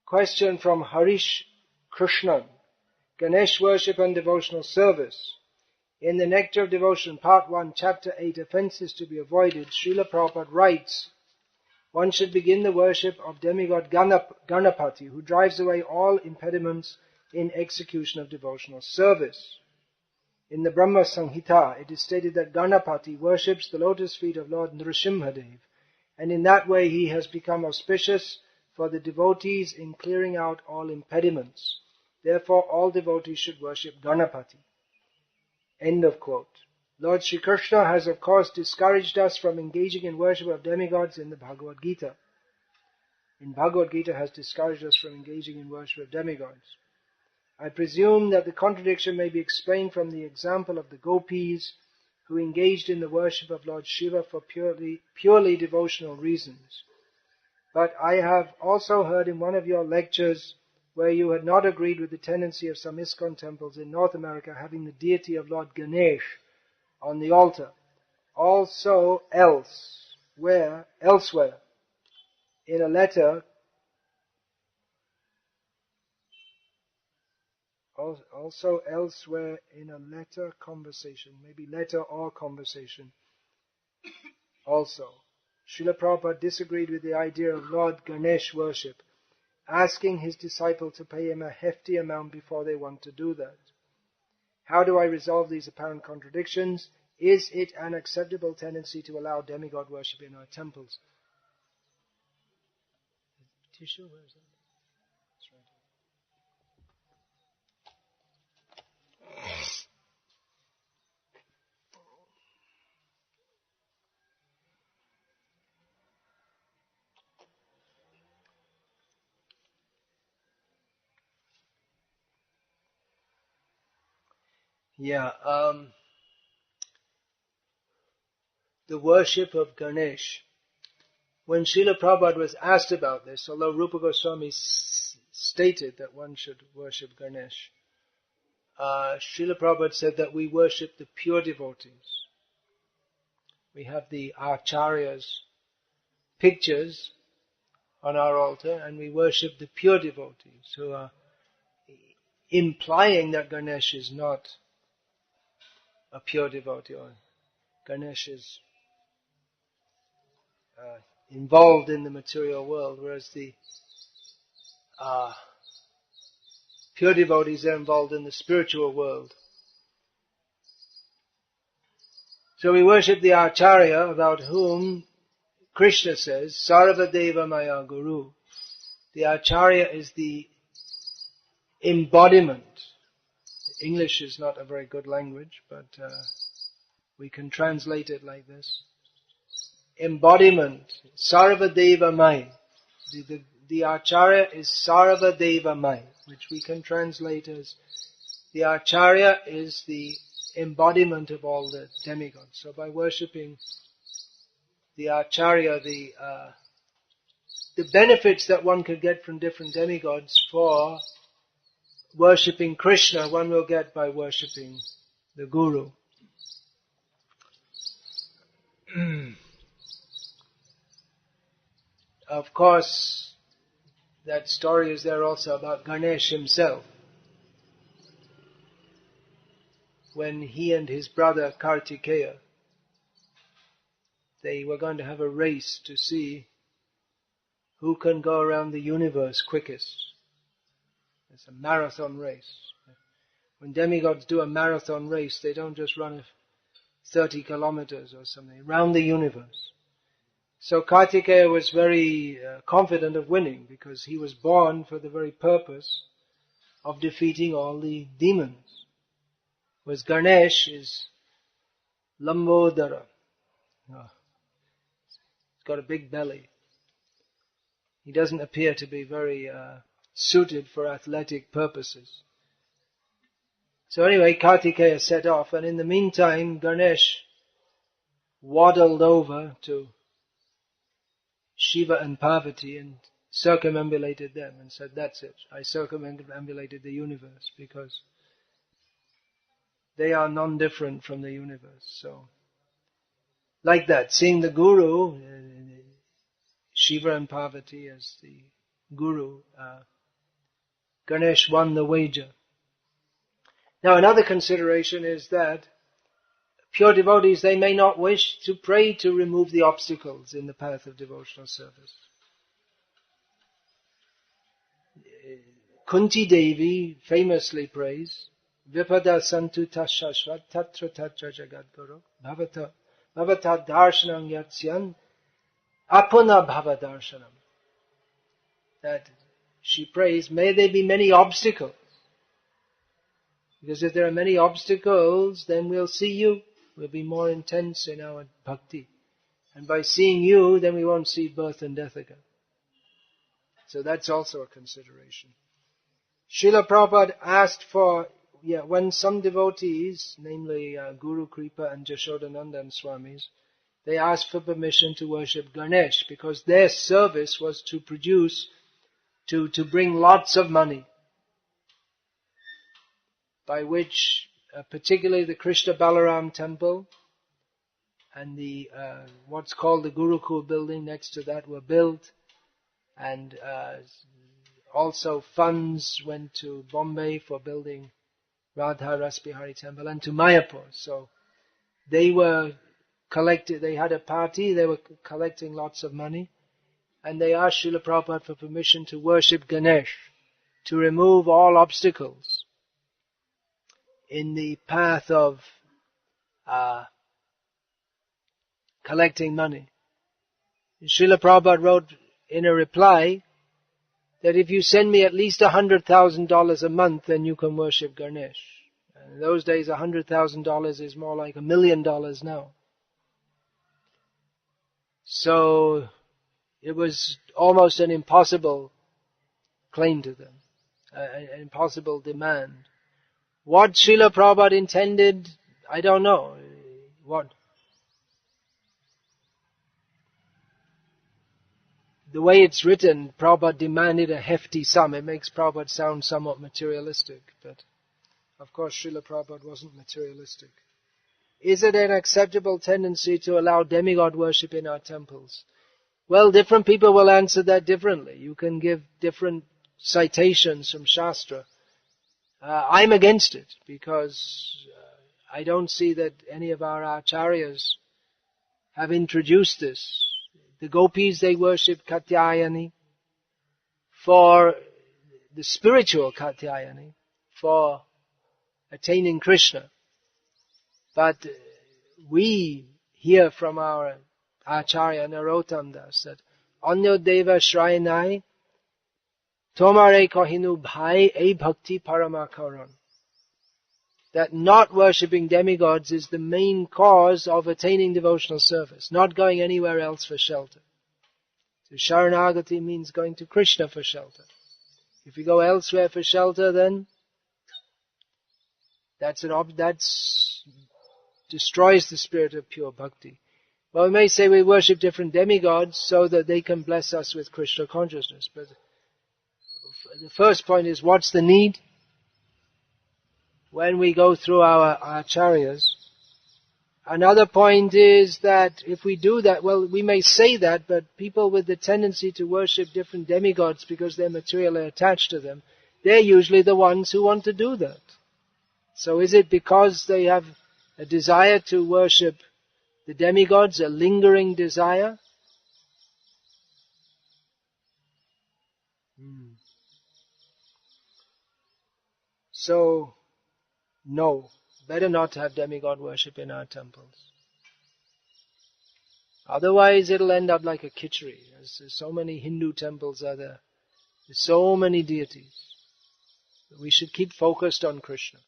Question from Harish Krishnan. Ganesh worship and devotional service. In the Nectar of Devotion, Part 1, Chapter 8, Offences to be Avoided, Srila Prabhupada writes, one should begin the worship of demigod Ganapati, who drives away all impediments in execution of devotional service. In the Brahma Samhita, it is stated that Ganapati worships the lotus feet of Lord Nrsimhadev, and in that way he has become auspicious for the devotees in clearing out all impediments. Therefore, all devotees should worship Ganapati. End of quote. Lord Sri Krishna has of course discouraged us from engaging in worship of demigods in the Bhagavad Gita. In Bhagavad Gita has discouraged us from engaging in worship of demigods. I presume that the contradiction may be explained from the example of the gopis who engaged in the worship of Lord Shiva for purely devotional reasons. But I have also heard in one of your lectures where you had not agreed with the tendency of some ISKCON temples in North America having the deity of Lord Ganesh on the altar. Also elsewhere, in a letter, conversation, maybe letter or conversation, also, Srila Prabhupada disagreed with the idea of Lord Ganesh worship, asking his disciple to pay him a hefty amount before they want to do that. How do I resolve these apparent contradictions? Is it an acceptable tendency to allow demigod worship in our temples? Tissue, where is that? That's right. The worship of Ganesh. When Srila Prabhupada was asked about this, although Rupa Goswami stated that one should worship Ganesh, Srila Prabhupada said that we worship the pure devotees. We have the Acharya's pictures on our altar, and we worship the pure devotees, who are implying that Ganesh is not a pure devotee, or Ganesh is involved in the material world, whereas the pure devotees are involved in the spiritual world. So we worship the Acharya, about whom Krishna says, Sarvadeva Maya Guru. The Acharya is the embodiment. English is not a very good language, but we can translate it like this. Embodiment, Sarvadeva Mai. The Acharya is Sarvadeva Mai, which we can translate as the Acharya is the embodiment of all the demigods. So by worshipping the Acharya, the benefits that one could get from different demigods for worshipping Krishna, one will get by worshipping the Guru. Of course, that story is there also about Ganesh himself. When he and his brother Kartikeya, they were going to have a race to see who can go around the universe quickest. It's a marathon race. When demigods do a marathon race, they don't just run 30 kilometers or something, around the universe. So Kartikeya was very confident of winning, because he was born for the very purpose of defeating all the demons. Whereas Ganesh is Lambodara. He's got a big belly. He doesn't appear to be very suited for athletic purposes. So anyway, Kartikeya set off, and in the meantime, Ganesh waddled over to Shiva and Parvati and circumambulated them and said, that's it, I circumambulated the universe, because they are non-different from the universe. So, like that, seeing the Guru, Shiva and Parvati as the Guru, Ganesh won the wager. Now another consideration is that pure devotees, they may not wish to pray to remove the obstacles in the path of devotional service. Kunti Devi famously prays, Vipada santu tashashvat tatra tatra jagadguru bhavata darshanam yatsyan apuna bhava darshanam. That she prays, may there be many obstacles. Because if there are many obstacles, then we'll see you. We'll be more intense in our bhakti. And by seeing you, then we won't see birth and death again. So that's also a consideration. Srila Prabhupada asked for, when some devotees, namely Guru Kripa and Jashodanandan Swamis, they asked for permission to worship Ganesh because their service was to produce, to bring lots of money, by which particularly the Krishna Balaram temple and the what's called the Gurukul building next to that were built, and also funds went to Bombay for building Radha Rasbihari temple and to Mayapur. So they were collected, they had a party, they were collecting lots of money, and they asked Srila Prabhupada for permission to worship Ganesh, to remove all obstacles in the path of collecting money. Srila Prabhupada wrote in a reply that if you send me at least $100,000 a month, then you can worship Ganesh. And in those days, $100,000 is more like $1 million now. So it was almost an impossible claim to them, an impossible demand. What Srila Prabhupada intended, I don't know. The way it's written, Prabhupada demanded a hefty sum. It makes Prabhupada sound somewhat materialistic, but of course Srila Prabhupada wasn't materialistic. Is it an acceptable tendency to allow demigod worship in our temples? Well, different people will answer that differently. You can give different citations from Shastra. I'm against it because I don't see that any of our acharyas have introduced this. The gopis, they worship Katyayani for the spiritual Katyayani, for attaining Krishna. But we hear from our Acharya Narottam Das that Anyo Deva Shrayanai Tomare Kohinu Bhai A Bhakti Paramakaran. That not worshipping demigods is the main cause of attaining devotional service, not going anywhere else for shelter. So Sharanagati means going to Krishna for shelter. If you go elsewhere for shelter, then that's destroys the spirit of pure bhakti. Well, we may say we worship different demigods so that they can bless us with Krishna consciousness, but the first point is, what's the need? When we go through our acharyas. Another point is that if we do that, well, we may say that, but people with the tendency to worship different demigods because they're materially attached to them, they're usually the ones who want to do that. So is it because they have a desire to worship the demigods, a lingering desire? So, no, better not have demigod worship in our temples. Otherwise it'll end up like a khichdi. There's so many Hindu temples are there. There's so many deities. We should keep focused on Krishna.